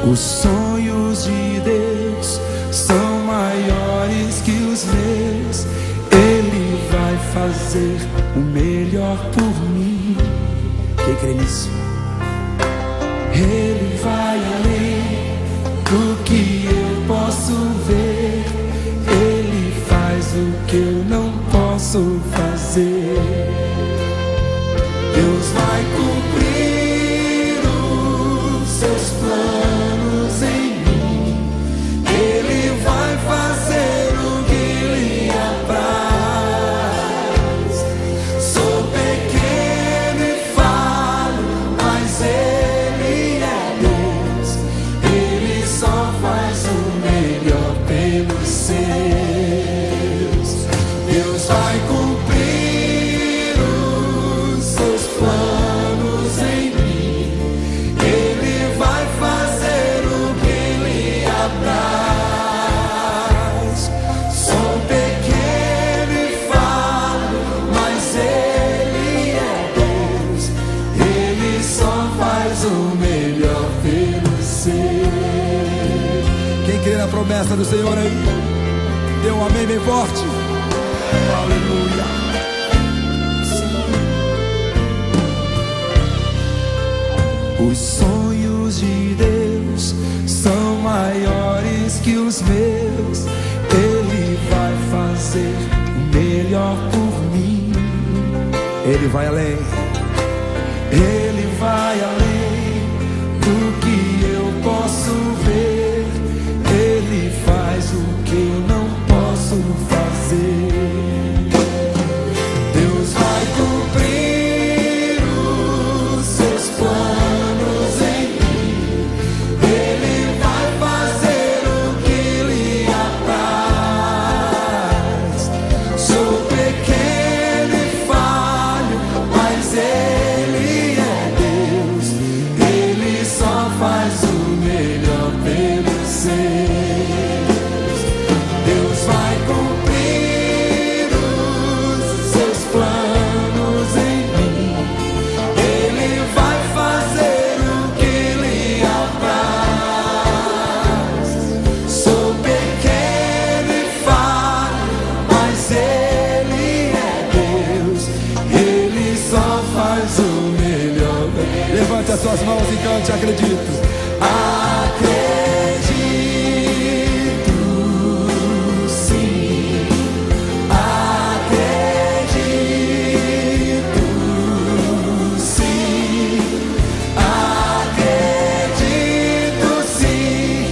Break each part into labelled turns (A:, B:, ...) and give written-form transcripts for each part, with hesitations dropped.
A: Os sonhos de Deus são maiores que os meus. Ele vai fazer o melhor por mim. Quem crê nisso? Ele vai além do que eu posso ver. Ele faz o que eu não posso fazer. Deus vai cumprir os seus planos em mim. Ele vai fazer o que lhe apraz. Sou pequeno e falho, mas Ele é Deus. Ele só faz o melhor pelos seus. Deus vai cumprir os seus planos em mim. Ele vai fazer o que lhe apraz. Sou pequeno e falho, mas Ele é Deus. Ele só faz o melhor pelos seus. Quem crê na promessa do Senhor aí? Dê um amém bem forte. Aleluia. Os sonhos de Deus são maiores que os meus. Ele vai fazer o melhor por mim. Ele vai além. Ele vai além do que eu posso ver. Ele faz o que eu não posso fazer. Deus vai cumprir os seus planos em mim. Ele vai fazer o que lhe apraz. Sou pequeno e falho, mas Ele é Deus. Ele só faz o melhor pelos seus. Deus vai cumprir os seus planos em mim. Ele vai fazer o que lhe apraz. Sou pequeno e falho, mas Ele é Deus. Ele só faz o melhor. Levante as suas mãos e cante, acredito. Acredito, sim. Acredito, sim. Acredito, sim,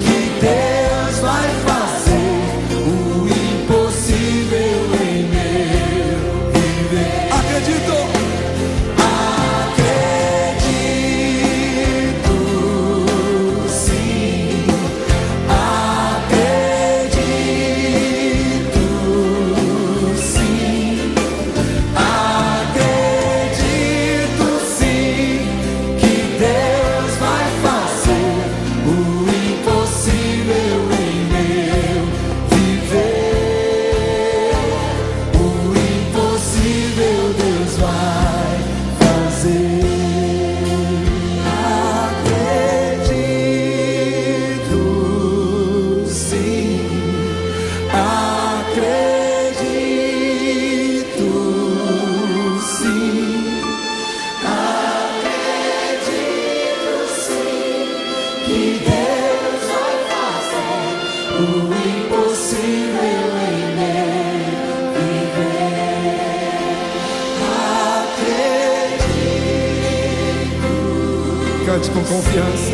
A: que Deus vai fazer o impossível em meu viver. Acredito. Acredito, sim. Acredito, sim. Acredito, sim, que Deus vai fazer o impossível em meu viver. O impossível Deus vai fazer. Acredito, sim. Acredito, sim. Acredito, sim, que Deus vai fazer o impossível em meu viver. Acredito. Cante com confiança.